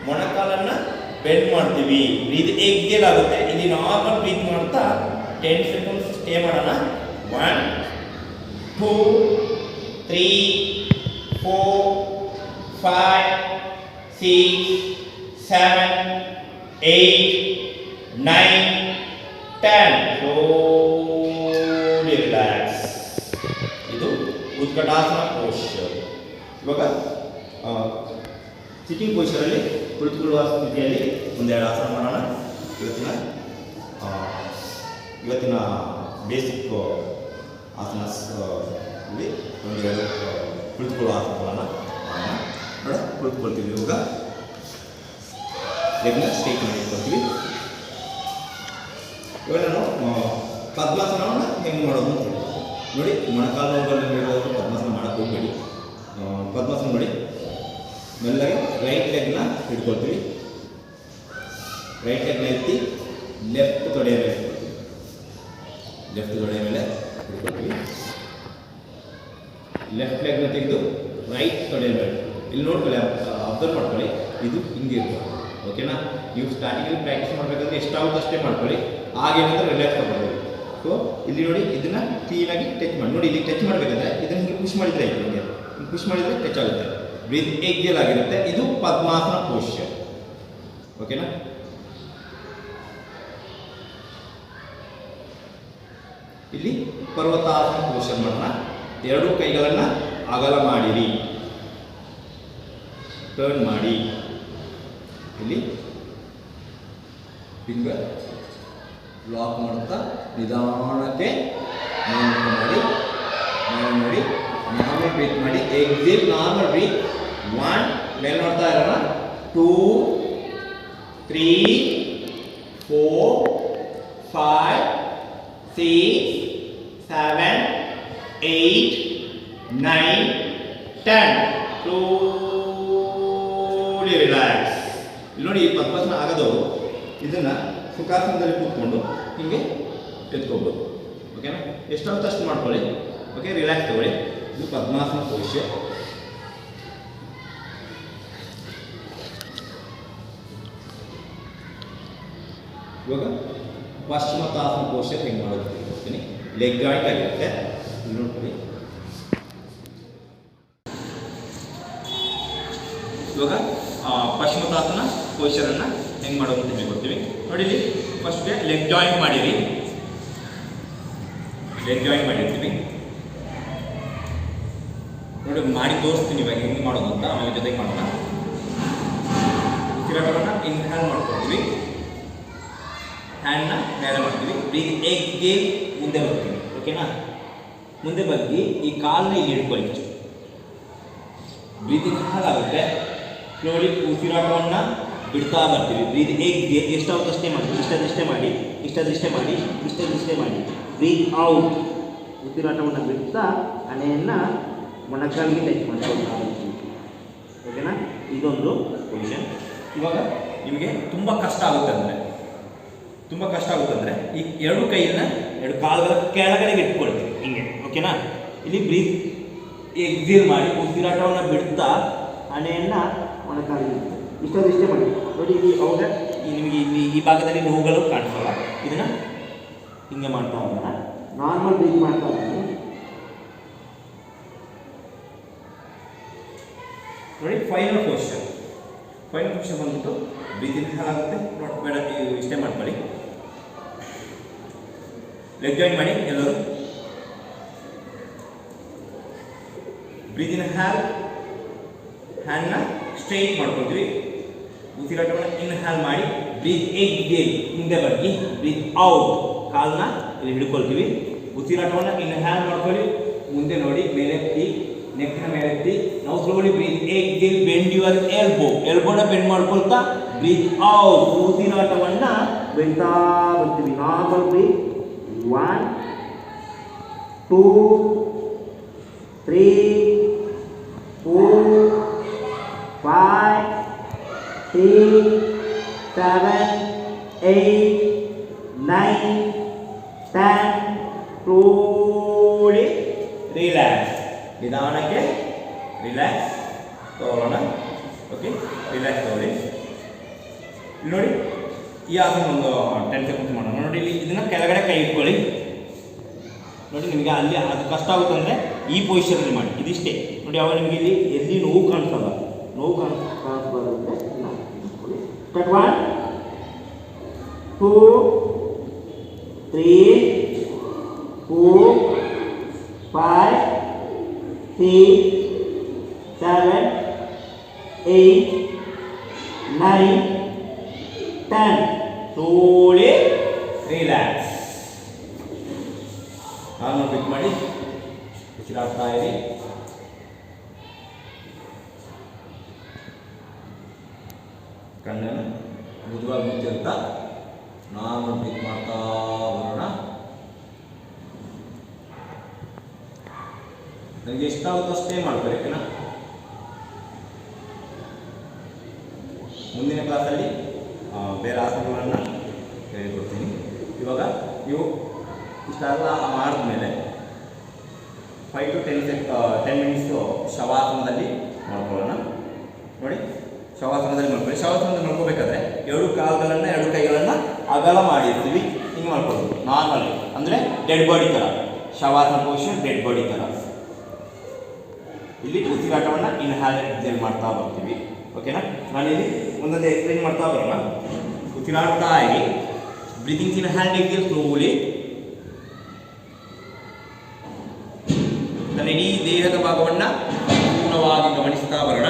ಮೊಣಕಾಲನ್ನ ಬೆಂಡ್ ಮಾಡ್ತೀವಿ. ಬ್ರೀತ್ ಎಕ್ಸೇಲ್ ಆಗುತ್ತೆ. ಇಲ್ಲಿ ನಾರ್ಮಲ್ ಬ್ರೀತ್ ಮಾಡ್ತಾ 10 ಸೆಕೆಂಡ್ಸ್ ಸ್ಟೇ ಮಾಡೋಣ. 1 2 3 4 5 6 7 8 9 10. slowly relax. ಇದು ಉತ್ಕಟಾಸನ ಪೋಸ್ಚರ್. ಇವಾಗ ಸಿಟ್ಟಿಂಗ್ ಪೊಸಿಷನಲ್ಲಿ ಕುಳಿತುಕೊಳ್ಳುವ ಸ್ಥಿತಿಯಲ್ಲಿ ಒಂದೆರಡು ಆಸನ ಮಾಡೋಣ. ಇವತ್ತಿನ ಬೇಸಿಕ್ ಆಸನ ಇಲ್ಲಿ ಒಂದೆರಡು ಕುಳಿತುಕೊಳ್ಳುವ ಆಸನಗಳನ್ನು ನೋಡ ಕುಳಿತುಕೊಳ್ತೀವಿ. ಇವಾಗ ಲೆಗ್ನ ಸ್ಟ್ರೈಟ್ ಮಾಡಿ ಇಟ್ಕೊಳ್ತೀವಿ. ಇವಾಗ ನಾನು ಪದ್ಮಾಸನವನ್ನು ಹೆಂಗೆ ಮಾಡೋದು ಅಂತ ಹೇಳಿ ನೋಡಿ. ಮೊಣಕಾಲು ನೋವುಗಳನ್ನು ಹೇಳೋದು ಪದ್ಮಾಸನ ಮಾಡೋಕ್ಕೆ ಹೋಗಬೇಡಿ. ಪದ್ಮಾಸನ ನೋಡಿ, ಮೆಲ್ಲಗೆ ರೈಟ್ ಲೆಗ್ನ ಹಿಡ್ಕೊಳ್ತೀವಿ. ರೈಟ್ ಲೆಗ್ನ ಎತ್ತಿ ಲೆಫ್ಟ್ ತೊಡೆಯ ಮೇಲೆ ಇಟ್ಕೊಳ್ತೀವಿ. ಲೆಫ್ಟ್ ತೊಡೆಯ ಮೇಲೆ ಹಿಡ್ಕೊಳ್ತೀವಿ. ಲೆಫ್ಟ್ ಲೆಗ್ನ ತೆಗೆದು ರೈಟ್ ತೊಡೆಯ ಮೇಲೆ. ಇಲ್ಲಿ ನೋಡ್ಕೊಳ್ಳಿ, ಅಬ್ಸರ್ವ್ ಮಾಡ್ಕೊಳ್ಳಿ. ಇದು ಹಿಂಗೆ ಇರ್ತದೆ. ಓಕೆನಾ? ನೀವು ಸ್ಟಾರ್ಟಿಂಗಲ್ಲಿ ಪ್ರಾಕ್ಟೀಸ್ ಮಾಡಬೇಕಾದ್ರೆ ಎಷ್ಟಾಗುತ್ತೆ ಅಷ್ಟೇ ಮಾಡ್ಕೊಳ್ಳಿ. ಹಾಗೆ ಮಾತ್ರ ರಿಲ್ಯಾಕ್ಸ್ ಮಾಡ್ಕೊಳ್ಳಿ. ಸೊ ಇಲ್ಲಿ ನೋಡಿ, ಇದನ್ನು ಕ್ಲೀನಾಗಿ ಟಚ್ ಮಾಡಿ. ನೋಡಿ, ಇಲ್ಲಿ ಟಚ್ ಮಾಡಬೇಕಾದ್ರೆ ಇದನ್ನು ಹಿಂಗೆ ಪುಷ್ ಮಾಡಿದರೆ ಆಯ್ತು. ಹಿಂಗೆ ಪುಷ್ ಮಾಡಿದರೆ ಟಚ್ ಆಗುತ್ತೆ. ಬ್ರೀತ್ ಎಕ್ಸೇಲ್ ಆಗಿರುತ್ತೆ. ಇದು ಪದ್ಮಾಸನ ಪೋಸ್ಚರ್. ಓಕೆನಾ? ಇಲ್ಲಿ ಪರ್ವತಾಸನ ಪೋಸ್ಚರ್ ಮಾಡೋಣ. ಎರಡು ಕೈಗಳನ್ನು ಅಗಲ ಮಾಡಿರಿ. ಟರ್ನ್ ಮಾಡಿ. ಇಲ್ಲಿ ಫಿಂಗರ್ ಲಾಕ್ ಮಾಡುತ್ತಾ ನಿಧಾನಕ್ಕೆ ಮಾಡಿ ನೋಡಿ. ನಾರ್ಮಲ್ ಬ್ರೀತ್ ಮಾಡಿ. ಎಕ್ಸಿಲ್ ನಾರ್ಮಲ್ ಬ್ರೀತ್. 1 ಮೇಲೆ ನೋಡ್ತಾ ಇರೋಣ. 2 3 4 5 6 7 8 9 10. slowly relax. ಇಲ್ಲಿ ನೋಡಿ, ಈ ಪದ್ಮಾಸನ ಆಗದವರು ಇದನ್ನ ಸುಖಾಸನದಲ್ಲಿ ಕೂತ್ಕೊಂಡು ಹಿಂಗೆ ಎತ್ಕೋಬಹುದು. ಓಕೆನಾ? ಎಷ್ಟಾಗುತ್ತೆ ಅಷ್ಟು ಮಾಡ್ಕೊಳ್ಳಿ. ಓಕೆ, ರಿಲ್ಯಾಕ್ಸ್ ತಗೊಳ್ಳಿ. ಇದು ಪದ್ಮಾಸನ ಪೊಸಿಷನ್. ಇವಾಗ ಪಶ್ಚಿಮೋತ್ತಾಸನ ಪೋಸ್ಚರ್ ಹೆಂಗೆ ಮಾಡೋದು ಹೇಳ್ತೀನಿ. ಲೆಗ್ ಜಾಯಿಂಟ್ ಆಗಿರುತ್ತೆ. ಇಲ್ಲಿ ನೋಡ್ಕೊಳ್ಳಿ. ಇವಾಗ ಪಶ್ಚಿಮೋತ್ತಾಸನ ಪೋಸ್ಚರನ್ನು ಹೆಂಗೆ ಮಾಡೋದು ಅಂತ ಹೇಳ್ಕೊಡ್ತೀವಿ. ನೋಡಿ, ಇಲ್ಲಿ ಫಸ್ಟ್ಗೆ ಲೆಗ್ ಜಾಯಿಂಟ್ ಮಾಡಿರಿ. ಲೆಗ್ ಜಾಯಿಂಟ್ ಮಾಡಿರ್ತೀವಿ ನೋಡಿ. ಮಾಡಿ ತೋರಿಸ್ತೀನಿ ಇವಾಗ ಹೆಂಗೆ ಮಾಡೋದು ಅಂತ. ಆಮೇಲೆ ಜೊತೆಗೆ ಮಾಡೋಣ. ಉಸಿರಾಟವನ್ನು ಇನ್ಹೇಲ್ ಮಾಡ್ಕೊಳ್ತೀವಿ. ಹ್ಯಾಂಡ್ನ ಮೇಲೆ ಮಾಡ್ತೀವಿ. ಬ್ರೀತ್ ಎಗ್ಗೆ ಮುಂದೆ ಬರ್ತೀವಿ. ಓಕೆನಾ? ಮುಂದೆ ಬಗ್ಗಿ ಈ ಕಾಲನ್ನ ಇಲ್ಲಿ ಹಿಡ್ಕೊಳ್ಳಿ. ಬ್ರೀತಿಂಗ್ ಹಾಗಾಗುತ್ತೆ. ಸ್ಲೋಲಿ ಉಸಿರಾಟವನ್ನು ಬಿಡ್ತಾ ಬರ್ತೀವಿ. ಬ್ರೀತ್ ಎಗ್ಗೆ ಎಷ್ಟಾಗುತ್ತಷ್ಟೇ ಮಾಡಿ. ಇಷ್ಟದಷ್ಟೇ ಮಾಡಿ. ಇಷ್ಟದಷ್ಟೇ ಮಾಡಿ. ಇಷ್ಟದಷ್ಟೇ ಮಾಡಿ. Breathe out. ಉಸಿರಾಟವನ್ನು ಬಿಡ್ತಾ ಹಣೆಯನ್ನು ಮೊಣಕಾಲಿಗೆ ಟಚ್ ಮಾಡ್ತಾ ಬರ್ತೀವಿ. ಓಕೆನಾ? ಇದೊಂದು ಪೊಸಿಷನ್. ಇವಾಗ ನಿಮಗೆ ತುಂಬ ಕಷ್ಟ ಆಗುತ್ತೆ ಅಂದರೆ ಈ ಎರಡು ಕೈಯನ್ನು ಎರಡು ಕಾಲುಗಳ ಕೆಳಗಡೆಗೆ ಇಟ್ಕೊಳ್ತೀವಿ ಹಿಂಗೆ. ಓಕೆನಾ? ಇಲ್ಲಿ ಬ್ರೀತ್ ಎಕ್ಸಿಲ್ ಮಾಡಿ ಉಸಿರಾಟವನ್ನು ಬಿಡ್ತಾ ಹಣೆಯನ್ನು ಮೊಣಕಾಲಿಗೆ ಇಷ್ಟೇ ಮಾಡಿ. ನೋಡಿ, ಇಲ್ಲಿ ಅವಾಗ ನಿಮಗೆ ಇಲ್ಲಿ ಈ ಭಾಗದಲ್ಲಿ ನೋವುಗಳು ಕಾಣಿಸಲ್ಲ. ಇದನ್ನು ಹಿಂಗೆ ಮಾಡ್ತಾ ಹೋಗೋಣ. ನಾರ್ಮಲ್ ಬ್ರೀತ್ ಮಾಡ್ತಾ ಹೋಗ್ತೀನಿ. ನೋಡಿ, ಫೈನಲ್ ಪೊಸಿಷನ್ ಬಂದ್ಬಿಟ್ಟು ಬ್ರೀತ್ ಇನ್ಹೇಲ್ ಆಗುತ್ತೆ. ನೋಡಿ, ಬೇಡ ಇಷ್ಟೇ ಮಾಡ್ಕೊಳ್ಳಿ. ಲೆಗ್ ಜಾಯಿನ್ ಮಾಡಿ ಎಲ್ಲರೂ. ಬ್ರೀತ್ ಇನ್ಹೇಲ್, ಹ್ಯಾಂಡ್ನ ಸ್ಟ್ರೈಟ್ ಮಾಡ್ಕೊಳ್ತೀವಿ. ಉಸಿರಾಟವನ್ನು ಇನ್ಹೇಲ್ ಮಾಡಿ ಬ್ರೀತ್ ಎಕ್ಸೇಲ್ ಹಿಂದೆ ಬಗ್ಗಿ. ಬ್ರೀತ್ ಔಟ್, ಕಾಲನ್ನ ಇಲ್ಲಿ ಹಿಡ್ಕೊಳ್ತೀವಿ. ಉಸಿರಾಟವನ್ನು ಇನ್ಹೇಲ್ ಮಾಡ್ಕೊಳ್ಳಿ. ಮುಂದೆ ನೋಡಿ, ಮೇಲೆತ್ತಿ, ನೆಕ್ನ ಮೇಲೆತ್ತಿ. ನಾವು slowly breathe exhale, bend your ಎಲ್ಬೋನ ಬೆಂಡ್ ಮಾಡ್ಕೊಳ್ತಾ ಬ್ರೀತ್ ಔಟ್. ಉಸಿರಾಟವನ್ನು ಬಿಡ್ತಾ ಬರ್ತೀವಿ. Normal breath. 1 2 3 4 5 6 7 8 9 10. slowly relax. ನಿಧಾನಕ್ಕೆ ರಿಲ್ಯಾಕ್ಸ್ ತಗೊಳ್ಳೋಣ. ಓಕೆ, ರಿಲ್ಯಾಕ್ಸ್ ತಗೊಳ್ಳಿ. ಇಲ್ಲಿ ನೋಡಿ, ಈ ಆಸನ ಒಂದು 10 ಸೆಕೆಂಡ್ಸ್ ಮಾಡೋಣ. ನೋಡಿ, ಇಲ್ಲಿ ಇದನ್ನು ಕೆಳಗಡೆ ಕೈ ಇಟ್ಕೊಳ್ಳಿ. ನೋಡಿ, ನಿಮಗೆ ಅಲ್ಲಿ ಅದು ಕಷ್ಟ ಆಗುತ್ತೆ ಅಂದರೆ ಈ ಪೊಸಿಷನಲ್ಲಿ ಮಾಡಿ. ಇದಿಷ್ಟೇ ನೋಡಿ. ಅವಾಗ ನಿಮಗೆ ಇಲ್ಲಿ ಎಲ್ಲಿ ನೋವು ಕಾಣಿಸಲ್ಲ. ನೋವು ಕಾಣಿಸ್ಬಾರ್ದಂತೆ 1 2 3 4 5 6 7 8 9 10. slowly relax. ನಾನು ಬಿಟ್ ಮಾಡಿ ಉಸಿರಾಡ್ತಾ ಇರಿ. ಕಣ್ಣನ್ನು ಮೃದುವಾಗಿ ಮುಚ್ಚಿರುತ್ತಾ ನಾನು ಬಿಟ್ ಮಾಡ್ತಾ ಬರೋಣ. ನನಗೆ ಎಷ್ಟಾಗುತ್ತೋ ಅಷ್ಟೇ ಮಾಡ್ಕೊಳ್ಳಿ. ಓಕೆನಾ? ಮುಂದಿನ ಕ್ಲಾಸಲ್ಲಿ ಬೇರೆ ಆಸನಗಳನ್ನು ಹೇಳಿಕೊಡ್ತೀನಿ. ಇವಾಗ ನೀವು ಇಷ್ಟೆಲ್ಲ ಮಾಡಿದ್ಮೇಲೆ 5 to 10 ಮಿನಿಟ್ಸು ಶವಾಸನದಲ್ಲಿ ಮಾಡ್ಕೊಳ್ಳೋಣ. ನೋಡಿ, ಶವಾಸನದಲ್ಲಿ ಮಾಡ್ಕೊಳ್ಳಿ. ಶವಾಸನದಲ್ಲಿ ಮಾಡ್ಕೋಬೇಕಾದ್ರೆ ಎರಡು ಕಾಲುಗಳನ್ನು ಎರಡು ಕೈಗಳನ್ನು ಅಗಲ ಮಾಡಿರ್ತೀವಿ. ಹಿಂಗೆ ಮಾಡ್ಕೊಳ್ಳೋದು ನಾರ್ಮಲ್, ಅಂದರೆ ಡೆಡ್ ಬಾಡಿ ಥರ. ಶವಾಸನ ಪೊಸಿಷನ್ ಡೆಡ್ ಬಾಡಿ ಥರ. ಇಲ್ಲಿ ಉಸಿರಾಟವನ್ನು ಇನ್ಹೇಲ್ ಎಕ್ಸೇಲ್ ಮಾಡ್ತಾ ಬರ್ತೀವಿ. ಓಕೆನಾ? ನಾನಿಲ್ಲಿ ಒಂದೊಂದು ಎಕ್ಸ್ಪ್ಲೈನ್ ಮಾಡ್ತಾ ಬರೋಣ. ಉಸಿರಾಡ್ತಾ ಇರಿ. Breathing inhale exhale slowly. ನನ್ನ ಇಡೀ ದೇಹದ ಭಾಗವನ್ನು ಪೂರ್ಣವಾಗಿ ಗಮನಿಸ್ತಾ ಬರೋಣ.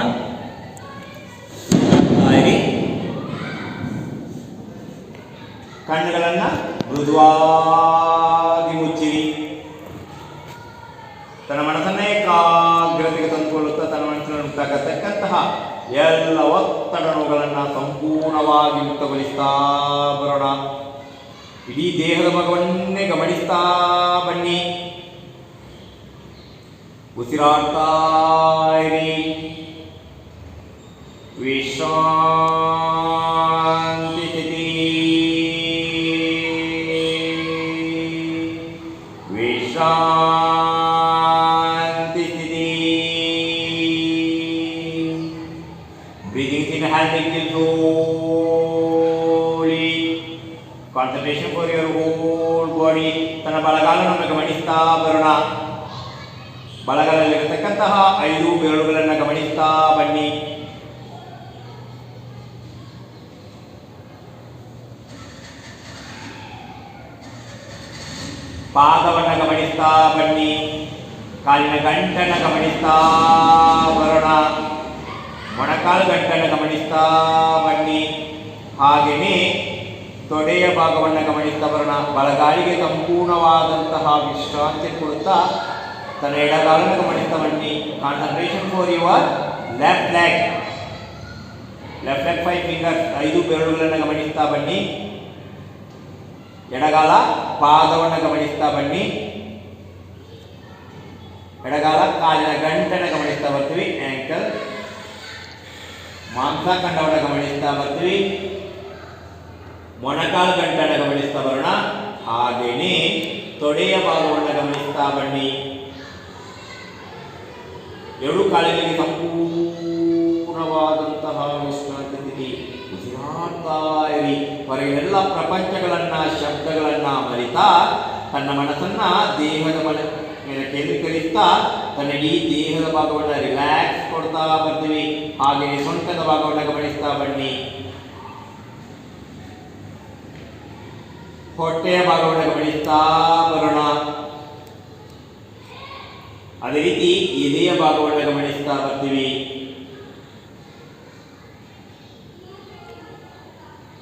ಕಣ್ಣುಗಳನ್ನು ಮೃದುವಾಗಿ ಮುಚ್ಚಿರಿ. ತನ್ನ ಮನಸ್ಸನ್ನ ಏಕಾಗ್ರತೆಗೆ ತಂದುಕೊಳ್ಳುತ್ತಾ ತನ್ನ ಮನಸ್ಸಿನಲ್ಲಿ ಉಂಟಾಗತಕ್ಕಂತಹ ಎಲ್ಲ ಒತ್ತಡ ನೋವುಗಳನ್ನು ಸಂಪೂರ್ಣವಾಗಿ ಮುಕ್ತಗೊಳಿಸ್ತಾ ಬರೋಣ. ಇಡೀ ದೇಹದ ಭಾಗವನ್ನೇ ಗಮನಿಸ್ತಾ ಬನ್ನಿ. ಉಸಿರಾಡ್ತಾ ಇರಿ. ವಿಶ್ರಾಂತಿ ಸ್ಥಿತಿ. ವಿಶ್ರಾಂತಿ ಸ್ಥಿತಿ. Breathing in hand till slowly. Concentration for your whole body. ತನ್ನ ಬಲಗಾಲನ್ನು ಗಮನಿಸ್ತಾ ಬರೋಣ. ಬಲಗಾಲಲ್ಲಿರತಕ್ಕಂತಹ 5 ಬೆರಳುಗಳನ್ನು ಗಮನಿಸ್ತಾ ಬನ್ನಿ. ಪಾದವನ್ನು ಗಮನಿಸ್ತಾ ಬನ್ನಿ. ಕಾಲಿನ ಗಂಟನ್ನು ಗಮನಿಸ್ತಾ ಬರೋಣ. ಮೊಣಕಾಲು ಗಂಟನ್ನು ಗಮನಿಸ್ತಾ ಬನ್ನಿ. ಹಾಗೆಯೇ ತೊಡೆಯ ಭಾಗವನ್ನು ಗಮನಿಸ್ತಾ ಬರೋಣ. ಬಲಗಾಲಿಗೆ ಸಂಪೂರ್ಣವಾದಂತಹ ವಿಶ್ರಾಂತಿ ಕೊಡುತ್ತಾ ತನ್ನ ಎಡಗಾಲನ್ನು ಗಮನಿಸ್ತಾ ಬನ್ನಿ. Concentration for your left leg. Left leg 5 fingers, 5 ಬೆರಳುಗಳನ್ನು ಗಮನಿಸ್ತಾ ಬನ್ನಿ. ಎಡಗಾಲ ಪಾದವನ್ನು ಗಮನಿಸ್ತಾ ಬನ್ನಿ. ಎಡಗಾಲ ಕಾಲಿನ ಗಂಟನ್ನು ಗಮನಿಸ್ತಾ ಬರ್ತೀವಿ. ಆಂಕಲ್ ಮಾಂಸಖಂಡವನ್ನು ಗಮನಿಸ್ತಾ ಬರ್ತೀವಿ. ಮೊಣಕಾಲು ಗಂಟನ್ನು ಗಮನಿಸ್ತಾ ಬರೋಣ. ಹಾಗೇನೆ ತೊಡೆಯ ಭಾಗವನ್ನು ಗಮನಿಸ್ತಾ ಬನ್ನಿ. ಎರಡು ಕಾಲಿನಲ್ಲಿ ಸಂಪೂರ್ಣವಾದಂತಹ ವಿಶ್ರಾಂತಿ ಸ್ಥಿತಿ. ಉಸಿರಾಡ್ತಾ ಇರಿ. ಹೊರಗಿನೆಲ್ಲ ಪ್ರಪಂಚಗಳನ್ನ ಶಬ್ದಗಳನ್ನ ಮರಿತಾ ತನ್ನ ಮನಸ್ಸನ್ನ ದೇಹದ ಮೇಲೆ ಕೇಂದ್ರೀಕರಿಸ್ತಾ ತನ್ನ ಇಡೀ ದೇಹದ ಭಾಗವನ್ನು ರಿಲ್ಯಾಕ್ಸ್ ಕೊಡ್ತಾ ಬರ್ತೀವಿ. ಹಾಗೆ ಸೊಂಟದ ಭಾಗವನ್ನು ಗಮನಿಸ್ತಾ ಬನ್ನಿ. ಹೊಟ್ಟೆಯ ಭಾಗವನ್ನು ಗಮನಿಸ್ತಾ ಬರೋಣ. ಅದೇ ರೀತಿ ಎದೆಯ ಭಾಗವನ್ನು ಗಮನಿಸ್ತಾ ಬರ್ತೀವಿ.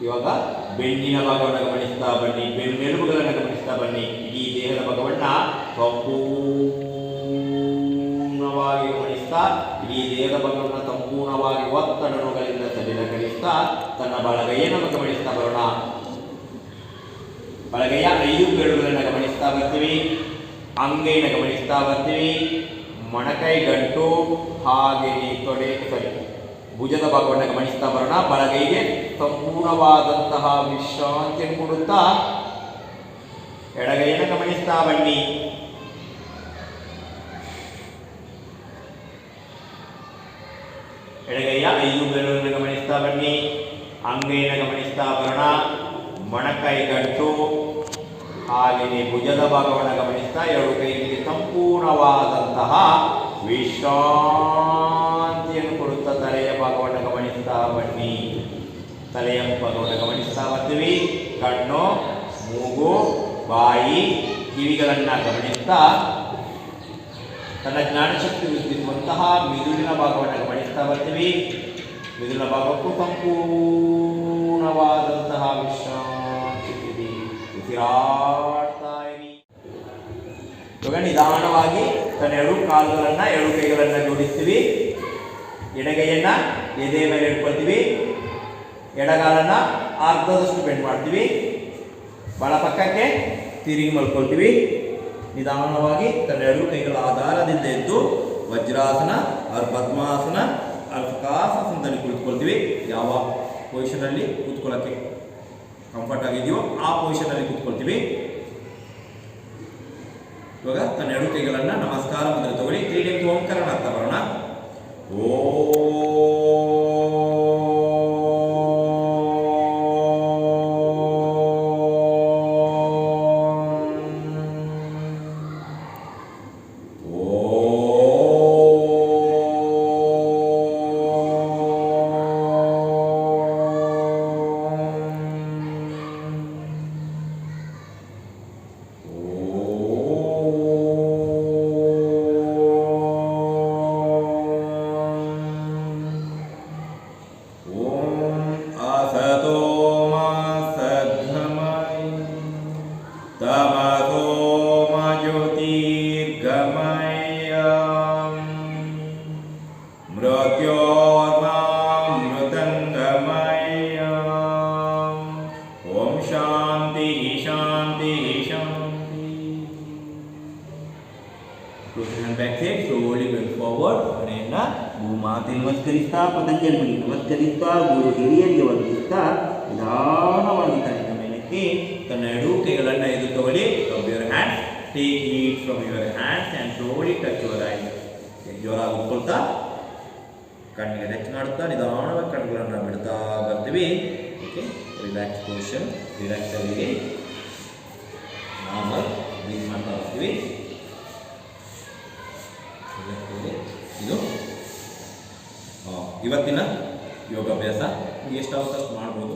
ಇವಾಗ ಬೆನ್ನಿನ ಭಾಗವನ್ನು ಗಮನಿಸ್ತಾ ಬನ್ನಿ. ಬೆನ್ನೆಲುಬುಗಳನ್ನು ಗಮನಿಸ್ತಾ ಬನ್ನಿ. ಇಡೀ ದೇಹದ ಭಾಗವನ್ನ ಸಂಪೂರ್ಣವಾಗಿ ಗಮನಿಸ್ತಾ ಇಡೀ ದೇಹದ ಭಾಗವನ್ನು ಸಂಪೂರ್ಣವಾಗಿ ಒತ್ತಡ ನೋವುಗಳಿಂದ ಸಡಿಲಗೊಳಿಸ್ತಾ ತನ್ನ ಬಲಗೈಯನ್ನು ಗಮನಿಸ್ತಾ ಬರೋಣ. ಬಲಗೈಯ 5 ಬೆರಳುಗಳನ್ನು ಗಮನಿಸ್ತಾ ಬರ್ತೀವಿ. ಅಂಗೈನ ಗಮನಿಸ್ತಾ ಬರ್ತೀವಿ. ಮೊಣಕೈ ಗಂಟು ಹಾಗೆಯೇ ತೊಡೆ ಭುಜದ ಭಾಗವನ್ನು ಗಮನಿಸ್ತಾ ಬರೋಣ. ಬಲಗೈಗೆ ಸಂಪೂರ್ಣವಾದಂತಹ ವಿಶ್ರಾಂತಿಯನ್ನು ಕೊಡುತ್ತಾ ಎಡಗೈಯನ್ನು ಗಮನಿಸ್ತಾ ಬನ್ನಿ. ಎಡಗೈಯ 5 ಬೆರಳುಗಳನ್ನು ಗಮನಿಸ್ತಾ ಬನ್ನಿ. ಅಂಗೈಯನ್ನು ಗಮನಿಸ್ತಾ ಬರೋಣ. ಮೊಣಕೈ ಗಂಟು ಹಾಗೆಯೇ ಭುಜದ ಭಾಗವನ್ನು ಗಮನಿಸ್ತಾ 2 ಕೈಗಳಿಗೆ ಸಂಪೂರ್ಣವಾದಂತಹ ವಿಶ್ರಾಂತಿಯನ್ನು ಕೊಡುತ್ತಾ ತಲೆಯ ಭಾಗವನ್ನು ಗಮನಿಸ್ತಾ ಬನ್ನಿ. ತಲೆಯ ಭಾಗವನ್ನು ಗಮನಿಸ್ತಾ ಬರ್ತೀವಿ. ಕಣ್ಣು, ಮೂಗು, ಬಾಯಿ, ಕಿವಿಗಳನ್ನು ಗಮನಿಸ್ತಾ ತನ್ನ ಜ್ಞಾನಶಕ್ತಿ ವೃದ್ಧಿಸುವಂತಹ ಮಿದುಳಿನ ಭಾಗವನ್ನು ಗಮನಿಸ್ತಾ ಬರ್ತೀವಿ. ಮಿದುಳಿನ ಭಾಗಕ್ಕೂ ಸಂಪೂರ್ಣವಾದಂತಹ ವಿಶ್ರಾಂತಿ ಇದೆ. ಉಸಿರಾಡ್ತಾ ಇರಿ. ಇವಾಗ ನಿಧಾನವಾಗಿ ತನ್ನ 2 ಕಾಲುಗಳನ್ನು 2 ಕೈಗಳನ್ನು ಜೋಡಿಸ್ತೀವಿ. ಎಡಗೈಯನ್ನ ಎದೆಯ ಮೇಲೆ ಇಟ್ಕೊಳ್ತೀವಿ. ಎಡಗಾಲನ್ನ ಅರ್ಧದಷ್ಟು ಬೆಂಡ್ ಮಾಡ್ತೀವಿ. ಬಲ ಪಕ್ಕಕ್ಕೆ ತಿರುಗಿ ಮಲ್ಕೊಳ್ತೀವಿ. ನಿಧಾನವಾಗಿ ತನ್ನ 2 ಕೈಗಳ ಆಧಾರದಿಂದ ಎದ್ದು ವಜ್ರಾಸನ ಪದ್ಮಾಸನ ಅರ್ಧಕಾಸಾಸನದಲ್ಲಿ ಕುಳಿತುಕೊಳ್ತೀವಿ. ಯಾವ ಪೊಸಿಷನಲ್ಲಿ ಕೂತ್ಕೊಳ್ಳೋಕ್ಕೆ ಕಂಫರ್ಟ್ ಆಗಿದೆಯೋ ಆ ಪೊಸಿಷನಲ್ಲಿ ಕೂತ್ಕೊಳ್ತೀವಿ. ಇವಾಗ ತನ್ನ 2 ಕೈಗಳನ್ನು ನಮಸ್ಕಾರ ಮುದ್ರೆ ತಗೊಳ್ಳಿ. 3 ಟೈಮ್ಸ್ ಓಂಕಾರ ಆಗ್ತಾ ಬರೋಣ. ಓ ತಮಸೋ ಮಾ ಜ್ಯೋತಿರ್ಗಮಯ ಮೃತ್ಯೋರ್ಮಾಮೃತಂಗಮಯ ಓಂ ಶಾಂತಿ ಶಾಂತಿ ಶಾಂತಿ. Close your hand back here, slowly bend forward. ಮನೆಯನ್ನ ಭೂಮಾತೆ ನಮಸ್ಕರಿಸ್ತಾ, ಪತಂಜಲಿ ಮುನಿ ನಮಸ್ಕರಿಸ್ತಾ, ಗುರು ಹಿರಿಯರಿಗೆ ವಂದಿಸ್ತಾ ನಿಧಾನವಾಗಿ ತನ್ನ ಮೇಲಕ್ಕೆ ತನ್ನ ಎರಡೂ ಕೈಗಳನ್ನು ಎದು ತಗೊಳ್ಳಿ. From your hands, take it from your hands and slowly touch your eyes. ಜೋರಾಗಿ ಉಟ್ಕೊಳ್ತಾ ಕಣ್ಣಿಗೆ ಟಚ್ ಮಾಡುತ್ತಾ ನಿಧಾನವಾಗಿ ಕಣ್ಣುಗಳನ್ನು ಬಿಡ್ತಾ ಬರ್ತೀವಿ. ಓಕೆ, ರಿಲ್ಯಾಕ್ಸ್ ಪೊಸಿಷನ್, ರಿಲ್ಯಾಕ್ಸ್ ಆಗಿ ನಾರ್ಮಲ್ ಬ್ರೀತ್ ಮಾಡ್ತಾ ಬರ್ತೀವಿ. ಇದು ಇವತ್ತಿನ ಯೋಗಾಭ್ಯಾಸ. ಎಷ್ಟು ಅವಕಾಶ ಮಾಡ್ಬೋದು.